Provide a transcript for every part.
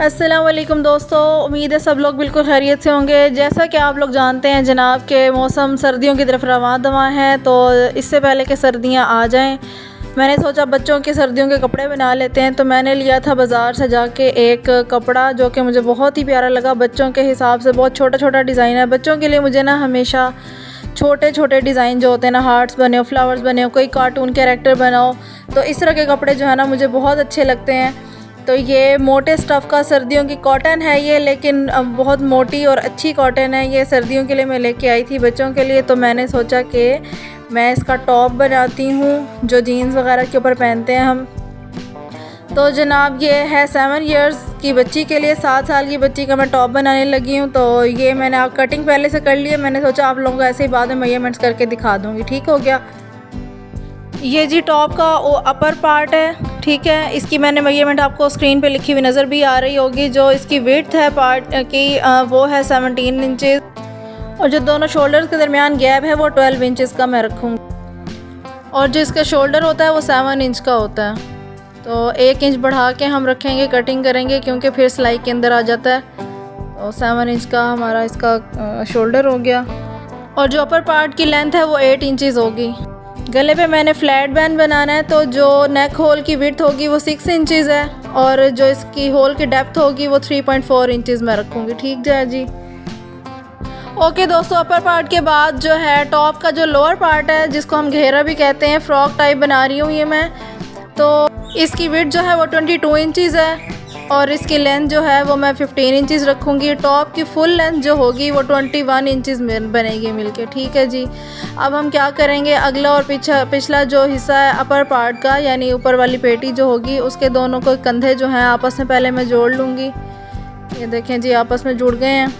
अस्सलाम वालेकुम दोस्तों, उम्मीद है सब लोग बिल्कुल खैरियत से होंगे। जैसा कि आप लोग जानते हैं जनाब के मौसम सर्दियों की तरफ रवां दवा है, तो इससे पहले कि सर्दियां आ जाएं मैंने सोचा बच्चों के सर्दियों के कपड़े बना लेते हैं। तो मैंने लिया था बाज़ार से जाके एक कपड़ा जो कि मुझे बहुत ही प्यारा लगा। बच्चों के हिसाब से बहुत छोटा छोटा डिज़ाइन है। बच्चों के लिए मुझे ना हमेशा छोटे छोटे डिज़ाइन जो होते हैं ना, हार्ट्स बने हो, फ्लावर्स बने हो, कोई कार्टून कैरेक्टर बनाओ, तो इस तरह के कपड़े जो है ना मुझे बहुत अच्छे लगते हैं। तो ये मोटे स्टफ़ का सर्दियों की कॉटन है ये, लेकिन बहुत मोटी और अच्छी कॉटन है ये। सर्दियों के लिए मैं लेके आई थी बच्चों के लिए। तो मैंने सोचा कि मैं इसका टॉप बनाती हूँ जो जीन्स वगैरह के ऊपर पहनते हैं हम। तो जनाब ये है 7 इयर्स की बच्ची के लिए, 7 साल की बच्ची का मैं टॉप बनाने लगी हूँ। तो ये मैंने आप कटिंग पहले से कर ली है। मैंने सोचा आप लोगों को ऐसे ही बाद में मेजरमेंट्स करके दिखा दूँगी। ठीक हो गया। ये जी टॉप का वो अपर पार्ट है, ठीक है। इसकी मैंने मेजरमेंट आपको स्क्रीन पे लिखी हुई नज़र भी आ रही होगी। जो इसकी विड्थ है पार्ट की वो है 17 इंचेस, और जो दोनों शोल्डर्स के दरमियान गैप है वो 12 इंचेस का मैं रखूँगी। और जो इसका शोल्डर होता है वो 7 इंच का होता है। तो 1 इंच बढ़ा के हम रखेंगे, कटिंग करेंगे क्योंकि फिर सिलाई के अंदर आ जाता है। तो 7 इंच का हमारा इसका शोल्डर हो गया। और जो अपर पार्ट की लेंथ है वो 8 इंचेस होगी। गले पे मैंने फ्लैट बैंड बनाना है, तो जो नेक होल की विड्थ होगी वो 6 इंचेस है, और जो इसकी होल की डेप्थ होगी वो 3.4 इंचेस में रखूँगी। ठीक है जी। ओके दोस्तों, अपर पार्ट के बाद जो है टॉप का जो लोअर पार्ट है, जिसको हम घेरा भी कहते हैं, फ्रॉक टाइप बना रही हूँ ये मैं। तो इसकी विड्थ जो है वो 22 इंचेस है, और इसकी लेंथ जो है वो मैं 15 इंचेस रखूँगी। टॉप की फुल लेंथ जो होगी वो 21 इंचेस में बनेगी मिलके। ठीक है जी। अब हम क्या करेंगे, अगला और पिछला जो हिस्सा है अपर पार्ट का, यानी ऊपर वाली पेटी जो होगी, उसके दोनों को कंधे जो हैं आपस में पहले मैं जोड़ लूँगी। ये देखें जी आपस में जुड़ गए हैं।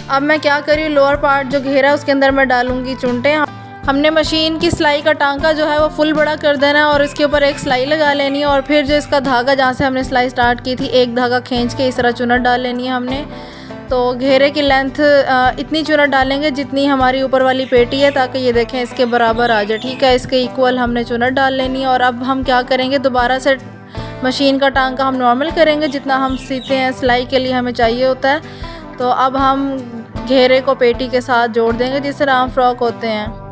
अब मैं क्या करी, लोअर पार्ट जो घेरा है उसके अंदर मैं डालूँगी चुनटे। हमने मशीन की सिलाई का टांका जो है वो फुल बड़ा कर देना है, और इसके ऊपर एक सिलाई लगा लेनी है। और फिर जो इसका धागा जहाँ से हमने सिलाई स्टार्ट की थी, एक धागा खींच के इस तरह चुनट डाल लेनी है हमने। तो घेरे की लेंथ इतनी चुनट डालेंगे जितनी हमारी ऊपर वाली पेटी है, ताकि ये देखें इसके बराबर आ जाए। ठीक है, इसके इक्वल हमने चुनट डाल लेनी है। और अब हम क्या करेंगे, दोबारा से मशीन का टांका हम नॉर्मल करेंगे जितना हम सीते हैं, सिलाई के लिए हमें चाहिए होता है। तो अब हम घेरे को पेटी के साथ जोड़ देंगे जिस तरह आम फ्रॉक होते हैं।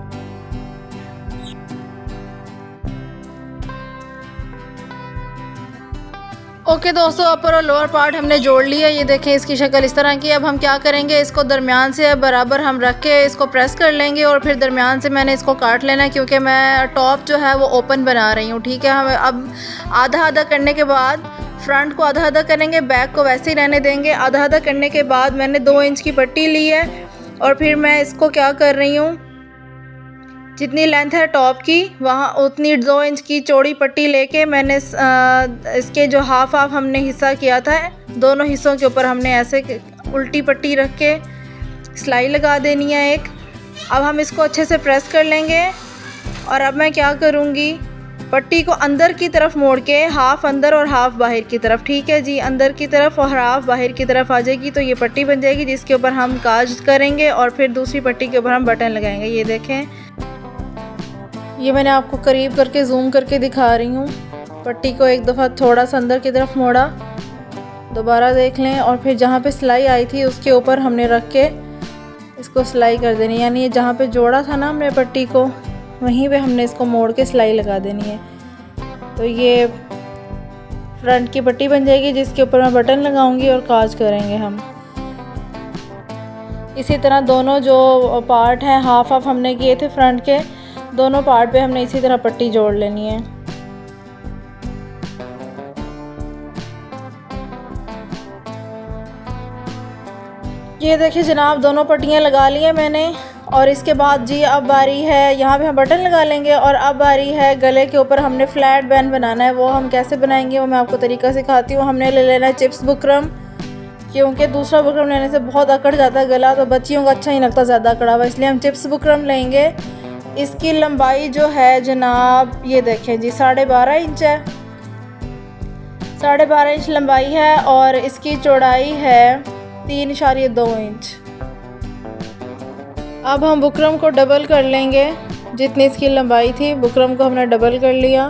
ओके दोस्तों, अपर और लोअर पार्ट हमने जोड़ लिया। ये देखें इसकी शक्ल इस तरह की। अब हम क्या करेंगे, इसको दरमियान से बराबर हम रख के इसको प्रेस कर लेंगे, और फिर दरमियान से मैंने इसको काट लेना है क्योंकि मैं टॉप जो है वो ओपन बना रही हूँ। ठीक है, हम अब आधा आधा करने के बाद फ्रंट को आधा आधा करेंगे, बैक को वैसे ही रहने देंगे। आधा आधा करने के बाद मैंने 2 इंच की पट्टी ली है, और फिर मैं इसको क्या कर रही हूँ, जितनी लेंथ है टॉप की वहाँ उतनी 2 इंच की चौड़ी पट्टी लेके मैंने इसके जो हाफ हमने हिस्सा किया था, दोनों हिस्सों के ऊपर हमने ऐसे उल्टी पट्टी रख के सिलाई लगा देनी है एक। अब हम इसको अच्छे से प्रेस कर लेंगे, और अब मैं क्या करूँगी, पट्टी को अंदर की तरफ मोड़ के हाफ अंदर और हाफ बाहर की तरफ। ठीक है जी, अंदर की तरफ और हाफ बाहर की तरफ आ जाएगी तो ये पट्टी बन जाएगी, जिसके ऊपर हम काज करेंगे, और फिर दूसरी पट्टी के ऊपर हम बटन लगाएंगे। ये देखें, ये मैंने आपको करीब करके जूम करके दिखा रही हूँ। पट्टी को एक दफ़ा थोड़ा सा अंदर की तरफ मोड़ा, दोबारा देख लें, और फिर जहाँ पे सिलाई आई थी उसके ऊपर हमने रख के इसको सिलाई कर देनी है। यानी ये जहाँ पे जोड़ा था ना हमने पट्टी को, वहीं पे हमने इसको मोड़ के सिलाई लगा देनी है। तो ये फ्रंट की पट्टी बन जाएगी जिसके ऊपर मैं बटन लगाऊंगी और काज करेंगे हम। इसी तरह दोनों जो पार्ट हैं हाफ हमने किए थे फ्रंट के, दोनों पार्ट पे हमने इसी तरह पट्टी जोड़ लेनी है। ये देखिए जनाब, दोनों पट्टियाँ लगा ली हैं मैंने। और इसके बाद जी अब बारी है, यहाँ पे हम बटन लगा लेंगे, और अब बारी है गले के ऊपर हमने फ्लैट बैंड बनाना है। वो हम कैसे बनाएंगे वो मैं आपको तरीका सिखाती हूँ। हमने ले लेना है चिप्स बुकरम, क्योंकि दूसरा बुकरम लेने से बहुत अकड़ जाता है गला, तो बच्चियों को अच्छा नहीं लगता ज़्यादा अकड़ा हुआ, इसलिए हम चिप्स बुकरम लेंगे। इसकी लंबाई जो है जनाब, ये देखें जी 12.5 इंच है, 12.5 इंच लंबाई है, और इसकी चौड़ाई है 3.2 इंच। अब हम बुकरम को डबल कर लेंगे, जितनी इसकी लंबाई थी बुकरम को हमने डबल कर लिया।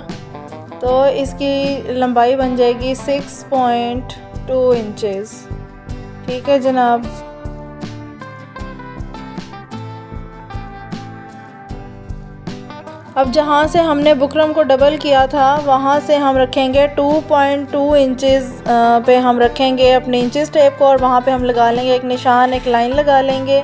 तो इसकी लंबाई बन जाएगी 6.2 इंचेस। ठीक है जनाब। अब जहाँ से हमने बुकरम को डबल किया था वहाँ से हम रखेंगे 2.2 इंचेस पे हम रखेंगे अपने इंचेस टेप को, और वहाँ पे हम लगा लेंगे एक निशान, एक लाइन लगा लेंगे।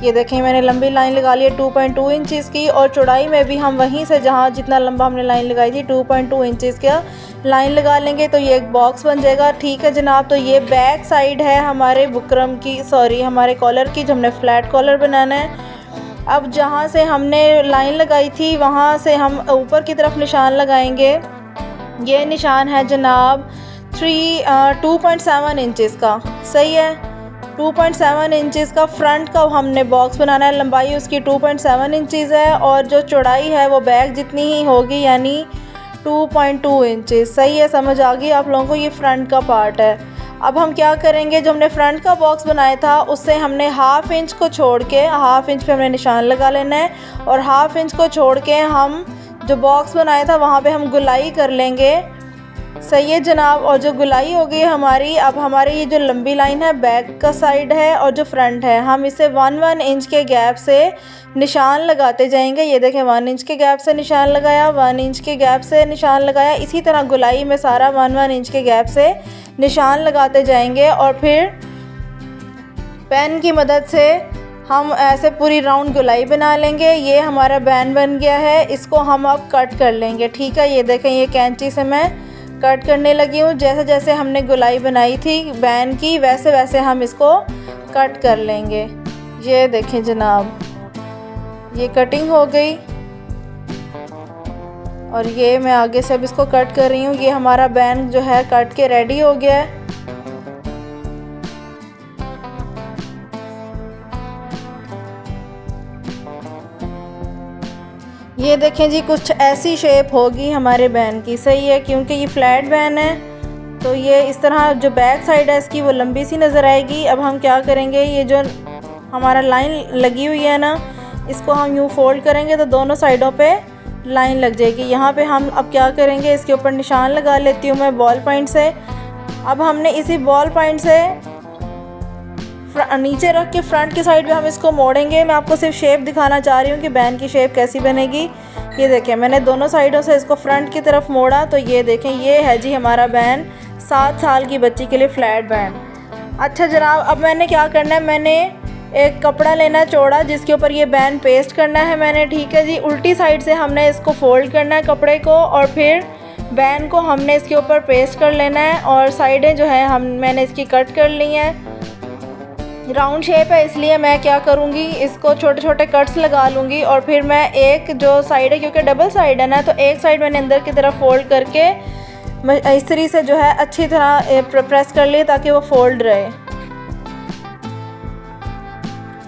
ये देखें मैंने लंबी लाइन लगा ली है 2.2 इंचेस की, और चौड़ाई में भी हम वहीं से जहाँ जितना लंबा हमने लाइन लगाई थी 2.2 इंचेस का लाइन लगा लेंगे, तो ये एक बॉक्स बन जाएगा। ठीक है जनाब। तो ये बैक साइड है हमारे बुकरम की, सॉरी हमारे कॉलर की, जो हमने फ्लैट कॉलर बनाना है। अब जहाँ से हमने लाइन लगाई थी वहाँ से हम ऊपर की तरफ निशान लगाएंगे। ये निशान है जनाब 2.7 इंचेस का। सही है, 2.7 इंचेस का फ्रंट का हमने बॉक्स बनाना है। लंबाई उसकी 2.7 इंचेस है और जो चौड़ाई है वो बैक जितनी ही होगी, यानी 2.2 इंचेस। सही है, समझ आ गई आप लोगों को। ये फ्रंट का पार्ट है। अब हम क्या करेंगे, जो हमने फ्रंट का बॉक्स बनाया था उससे हमने हाफ़ इंच को छोड़ के, हाफ़ इंच पे हमने निशान लगा लेना है, और हाफ़ इंच को छोड़ के हम जो बॉक्स बनाया था वहाँ पे हम गुलाई कर लेंगे। सही है जनाब। और जो गुलाई हो गई हमारी, अब हमारी ये जो लंबी लाइन है बैक का साइड है और जो फ्रंट है, हम इसे 1 इंच के गैप से निशान लगाते जाएंगे। ये देखें 1 इंच के गैप से निशान लगाया, 1 इंच के गैप से निशान लगाया। इसी तरह गुलाई में सारा 1 इंच के गैप से निशान लगाते जाएंगे, और फिर पेन की मदद से हम ऐसे पूरी राउंड गुलाई बना लेंगे। ये हमारा बैन बन गया है, इसको हम अब कट कर लेंगे। ठीक है, ये देखें ये कैंची से मैं कट करने लगी हूँ। जैसे जैसे हमने गुलाई बनाई थी बैन की, वैसे वैसे हम इसको कट कर लेंगे। ये देखें जनाब, ये कटिंग हो गई, और ये मैं आगे से अब इसको कट कर रही हूँ। ये हमारा बैन जो है कट के रेडी हो गया है। ये देखें जी, कुछ ऐसी शेप होगी हमारे बैन की। सही है, क्योंकि ये फ्लैट बैन है तो ये इस तरह जो बैक साइड है इसकी वो लंबी सी नज़र आएगी। अब हम क्या करेंगे, ये जो हमारा लाइन लगी हुई है ना, इसको हम यूँ फोल्ड करेंगे तो दोनों साइडों पे लाइन लग जाएगी। यहाँ पे हम अब क्या करेंगे, इसके ऊपर निशान लगा लेती हूँ मैं बॉल पॉइंट से। अब हमने इसी बॉल पॉइंट से नीचे रख के फ्रंट की साइड पे हम इसको मोड़ेंगे। मैं आपको सिर्फ शेप दिखाना चाह रही हूँ कि बैन की शेप कैसी बनेगी। ये देखें मैंने दोनों साइडों से इसको फ्रंट की तरफ मोड़ा, तो ये देखें ये है जी हमारा बैन, 7 साल की बच्ची के लिए फ्लैट बैन। अच्छा जनाब, अब मैंने क्या करना है, मैंने एक कपड़ा लेना है चौड़ा, जिसके ऊपर ये बैन पेस्ट करना है मैंने। ठीक है जी, उल्टी साइड से हमने इसको फोल्ड करना है कपड़े को, और फिर बैन को हमने इसके ऊपर पेस्ट कर लेना है, और साइडें जो है मैंने इसकी कट कर ली हैं। राउंड शेप है इसलिए मैं क्या करूँगी, इसको छोटे छोटे कट्स लगा लूँगी, और फिर मैं एक जो साइड है, क्योंकि डबल साइड है ना, तो एक साइड मैंने अंदर की तरफ फोल्ड करके इस्त्री से जो है अच्छी तरह प्रेस कर लिए ताकि वो फोल्ड रहे।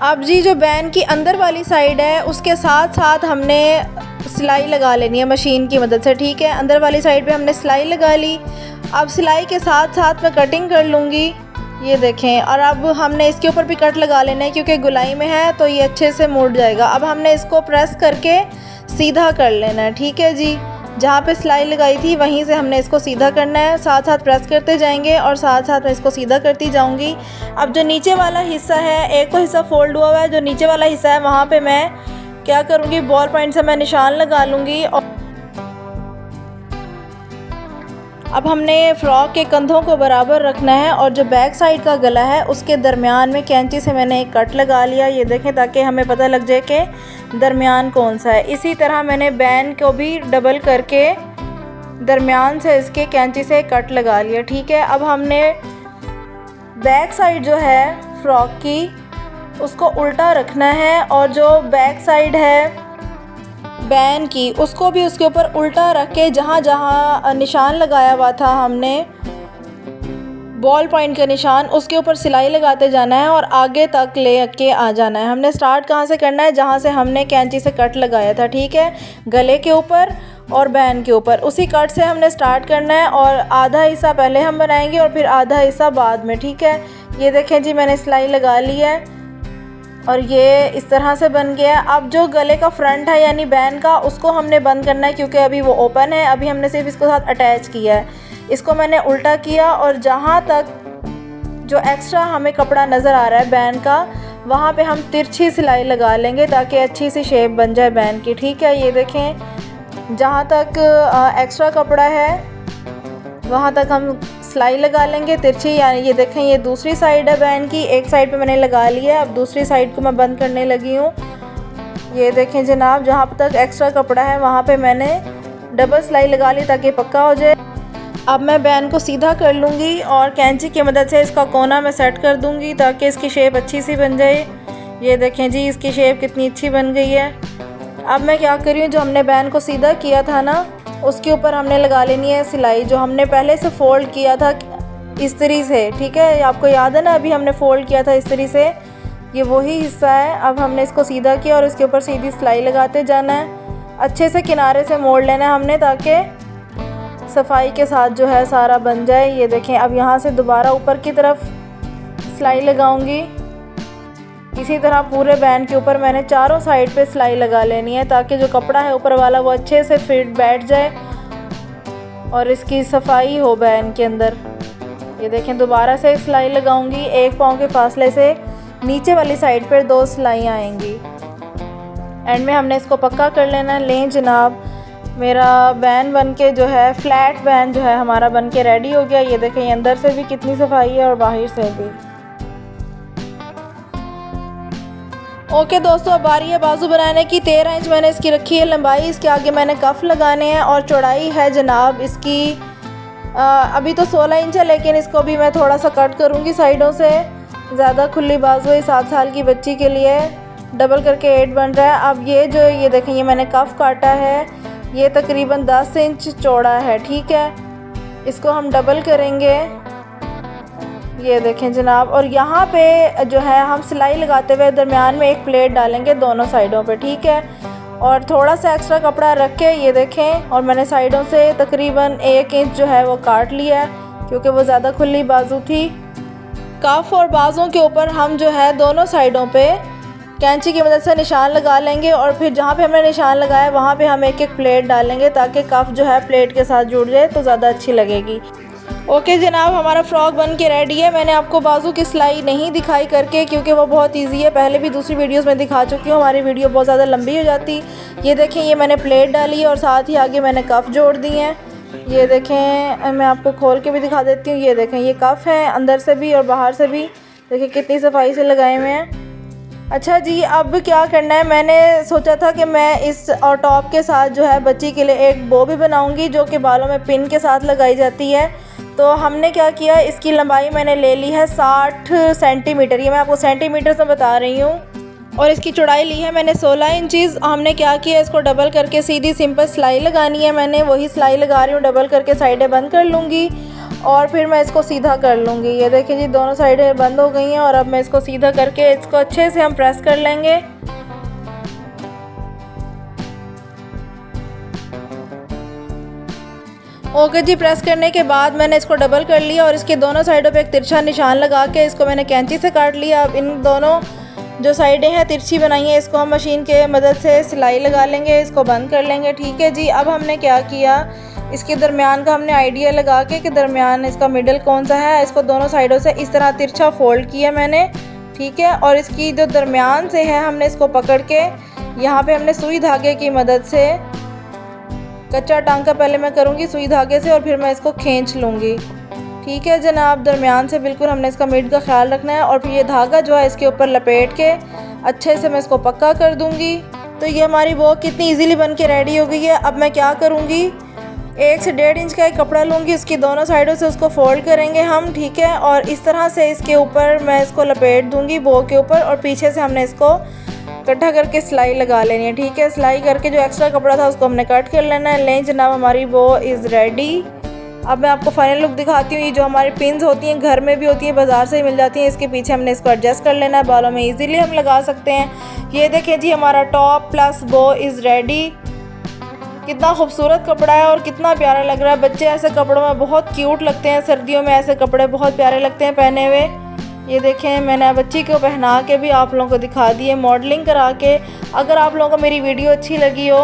अब जी जो बैन की अंदर वाली साइड है उसके साथ साथ हमने सिलाई लगा लेनी है मशीन की मदद से। ठीक है, अंदर वाली साइड पे हमने सिलाई लगा ली। अब सिलाई के साथ साथ मैं कटिंग कर लूँगी। ये देखें, और अब हमने इसके ऊपर भी कट लगा लेना है क्योंकि गुलाई में है तो ये अच्छे से मुड़ जाएगा। अब हमने इसको प्रेस करके सीधा कर लेना है। ठीक है जी, जहाँ पे सिलाई लगाई थी वहीं से हमने इसको सीधा करना है, साथ साथ प्रेस करते जाएंगे और साथ साथ मैं इसको सीधा करती जाऊंगी। अब जो नीचे वाला हिस्सा है, एक तो हिस्सा फोल्ड हुआ हुआ है, जो नीचे वाला हिस्सा है वहाँ पे मैं क्या करूँगी, बॉल पॉइंट से मैं निशान लगा लूँगी। और अब हमने फ़्रॉक के कंधों को बराबर रखना है, और जो बैक साइड का गला है उसके दरमियान में कैंची से मैंने एक कट लगा लिया। ये देखें, ताकि हमें पता लग जाए कि दरमियान कौन सा है। इसी तरह मैंने बैन को भी डबल करके दरमियान से इसके कैंची से कट लगा लिया। ठीक है, अब हमने बैक साइड जो है फ़्रॉक की उसको उल्टा रखना है, और जो बैक साइड है बैन की उसको भी उसके ऊपर उल्टा रख के जहाँ जहाँ निशान लगाया हुआ था हमने बॉल पॉइंट का निशान, उसके ऊपर सिलाई लगाते जाना है और आगे तक ले के आ जाना है। हमने स्टार्ट कहाँ से करना है, जहाँ से हमने कैंची से कट लगाया था। ठीक है, गले के ऊपर और बैन के ऊपर उसी कट से हमने स्टार्ट करना है, और आधा हिस्सा पहले हम बनाएंगे और फिर आधा हिस्सा बाद में। ठीक है, ये देखें जी मैंने सिलाई लगा ली है। और ये इस तरह से बन गया है। अब जो गले का फ्रंट है यानी बैन का, उसको हमने बंद करना है क्योंकि अभी वो ओपन है। अभी हमने सिर्फ इसको साथ अटैच किया है। इसको मैंने उल्टा किया और जहाँ तक जो एक्स्ट्रा हमें कपड़ा नज़र आ रहा है बैन का, वहाँ पे हम तिरछी सिलाई लगा लेंगे ताकि अच्छी सी शेप बन जाए बैन की। ठीक है, ये देखें जहाँ तक एक्स्ट्रा कपड़ा है वहाँ तक हम सिलाई लगा लेंगे तिरछी। यानी ये देखें, ये दूसरी साइड है बैन की, एक साइड पे मैंने लगा लिया है। अब दूसरी साइड को मैं बंद करने लगी हूँ। ये देखें जनाब, जहाँ तक एक्स्ट्रा कपड़ा है वहाँ पे मैंने डबल सिलाई लगा ली ताकि पक्का हो जाए। अब मैं बैन को सीधा कर लूँगी और कैंची की मदद से इसका कोना मैं सेट कर दूँगी ताकि इसकी शेप अच्छी सी बन जाए। ये देखें जी, इसकी शेप कितनी अच्छी बन गई है। अब मैं क्या कर रही हूँ, जो हमने बैन को सीधा किया था ना, उसके ऊपर हमने लगा लेनी है सिलाई, जो हमने पहले से फ़ोल्ड किया था इस्त्री से। ठीक है, आपको याद है ना, अभी हमने फ़ोल्ड किया था इस्त्री से, ये वही हिस्सा है। अब हमने इसको सीधा किया और इसके ऊपर सीधी सिलाई लगाते जाना है। अच्छे से किनारे से मोड़ लेना है हमने ताकि सफाई के साथ जो है सारा बन जाए। ये देखें, अब यहाँ से दोबारा ऊपर की तरफ सिलाई लगाऊंगी। इसी तरह पूरे बैन के ऊपर मैंने चारों साइड पे सिलाई लगा लेनी है ताकि जो कपड़ा है ऊपर वाला वो अच्छे से फिट बैठ जाए और इसकी सफाई हो बैन के अंदर। ये देखें, दोबारा से सिलाई लगाऊंगी। एक पाँव के फासले से नीचे वाली साइड पर 2 सिलाइयाँ आएंगी। एंड में हमने इसको पक्का कर लेना। लें जनाब, मेरा बैन बन के जो है फ्लैट बैन जो है हमारा बन के रेडी हो गया। ये देखें, अंदर से भी कितनी सफाई है और बाहर से भी। ओके दोस्तों, अब बारी है बाजू बनाने की। 13 इंच मैंने इसकी रखी है लंबाई। इसके आगे मैंने कफ लगाने हैं और चौड़ाई है जनाब इसकी अभी तो 16 इंच है, लेकिन इसको भी मैं थोड़ा सा कट करूँगी साइडों से। ज़्यादा खुली बाजू है 7 साल की बच्ची के लिए, डबल करके 8 बन रहा है। अब ये देखें, ये मैंने कफ काटा है, ये तकरीबन 10 इंच चौड़ा है। ठीक है, इसको हम डबल करेंगे। ये देखें जनाब, और यहाँ पे जो है हम सिलाई लगाते हुए दरमियान में एक प्लेट डालेंगे दोनों साइडों पे। ठीक है, और थोड़ा सा एक्स्ट्रा कपड़ा रख के ये देखें, और मैंने साइडों से तकरीबन 1 इंच जो है वो काट लिया है क्योंकि वो ज़्यादा खुली बाजू थी। कफ और बाजों के ऊपर हम जो है दोनों साइडों पे कैंची की मदद से निशान लगा लेंगे और फिर जहाँ पे हमने निशान लगाया वहाँ पे हम एक प्लेट डालेंगे ताकि कफ जो है प्लेट के साथ जुड़ जाए तो ज़्यादा अच्छी लगेगी। ओके जनाब, हमारा फ़्रॉक बन के रेडी है। मैंने आपको बाजू की सिलाई नहीं दिखाई करके क्योंकि वो बहुत इजी है, पहले भी दूसरी वीडियोस में दिखा चुकी हूँ, हमारी वीडियो बहुत ज़्यादा लंबी हो जाती। ये देखें, ये मैंने प्लेट डाली है और साथ ही आगे मैंने कफ जोड़ दी हैं। ये देखें, मैं आपको खोल के भी दिखा देती हूँ। ये देखें, ये कफ है अंदर से भी और बाहर से भी। देखिए कितनी सफाई से लगाए हुए हैं। अच्छा जी, अब क्या करना है, मैंने सोचा था कि मैं इस और टॉप के साथ जो है बच्ची के लिए एक बो भी बनाऊंगी जो कि बालों में पिन के साथ लगाई जाती है। तो हमने क्या किया, इसकी लंबाई मैंने ले ली है 60 सेंटीमीटर, ये मैं आपको सेंटीमीटर से बता रही हूँ, और इसकी चौड़ाई ली है मैंने 16 इंचज़। हमने क्या किया, इसको डबल करके सीधी सिंपल सिलाई लगानी है। मैंने वही सिलाई लगा रही हूँ, डबल करके साइडें बंद कर लूँगी और फिर मैं इसको सीधा कर लूँगी। ये देखिए जी, दोनों साइडें बंद हो गई हैं और अब मैं इसको सीधा करके इसको अच्छे से हम प्रेस कर लेंगे। ओके जी, प्रेस करने के बाद मैंने इसको डबल कर लिया और इसके दोनों साइडों पे एक तिरछा निशान लगा के इसको मैंने कैंची से काट लिया। अब इन दोनों जो साइडें हैं तिरछी बनाई है, इसको हम मशीन के मदद से सिलाई लगा लेंगे, इसको बंद कर लेंगे। ठीक है जी, अब हमने क्या किया, इसके दरमियान का हमने आइडिया लगा के कि दरमियान इसका मिडल कौन सा है, इसको दोनों साइडों से इस तरह तिरछा फोल्ड किया मैंने। ठीक है, और इसकी जो दरमियान से है हमने इसको पकड़ के यहाँ पे हमने सुई धागे की मदद से कच्चा टांका पहले मैं करूँगी सुई धागे से और फिर मैं इसको खींच लूँगी। ठीक है जनाब, दरमियान से बिल्कुल हमने इसका मिड का ख्याल रखना है और फिर ये धागा जो है इसके ऊपर लपेट के अच्छे से मैं इसको पक्का कर दूँगी। तो ये हमारी बो कितनी इजीली बन के रेडी हो गई है। अब मैं क्या करूँगी, 1 से 1.5 इंच का एक कपड़ा लूँगी, इसकी दोनों साइडों से उसको फोल्ड करेंगे हम। ठीक है, और इस तरह से इसके ऊपर मैं इसको लपेट दूँगी बो के ऊपर और पीछे से हमने इसको इकट्ठा करके सिलाई लगा लेनी है। ठीक है, सिलाई करके जो एक्स्ट्रा कपड़ा था उसको हमने कट कर लेना है। लें जनाब, हमारी बो इज़ रेडी। अब मैं आपको फाइनल लुक दिखाती हूँ। ये जो हमारी पिन्स होती हैं घर में भी होती हैं, बाज़ार से ही मिल जाती हैं, इसके पीछे हमने इसको एडजस्ट कर लेना है, बालों में इजीली हम लगा सकते हैं। ये देखें जी, हमारा टॉप प्लस बो इज़ रेडी। कितना खूबसूरत कपड़ा है और कितना प्यारा लग रहा है। बच्चे ऐसे कपड़ों में बहुत क्यूट लगते हैं, सर्दियों में ऐसे कपड़े बहुत प्यारे लगते हैं पहने हुए। ये देखें मैंने बच्ची को पहना के भी आप लोगों को दिखा दी है मॉडलिंग करा के। अगर आप लोगों को मेरी वीडियो अच्छी लगी हो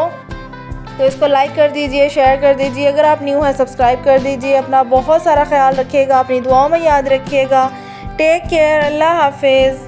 तो इसको लाइक कर दीजिए, शेयर कर दीजिए। अगर आप न्यू हैं सब्सक्राइब कर दीजिए। अपना बहुत सारा ख्याल रखिएगा, अपनी दुआओं में याद रखिएगा। टेक केयर, अल्लाह हाफिज़।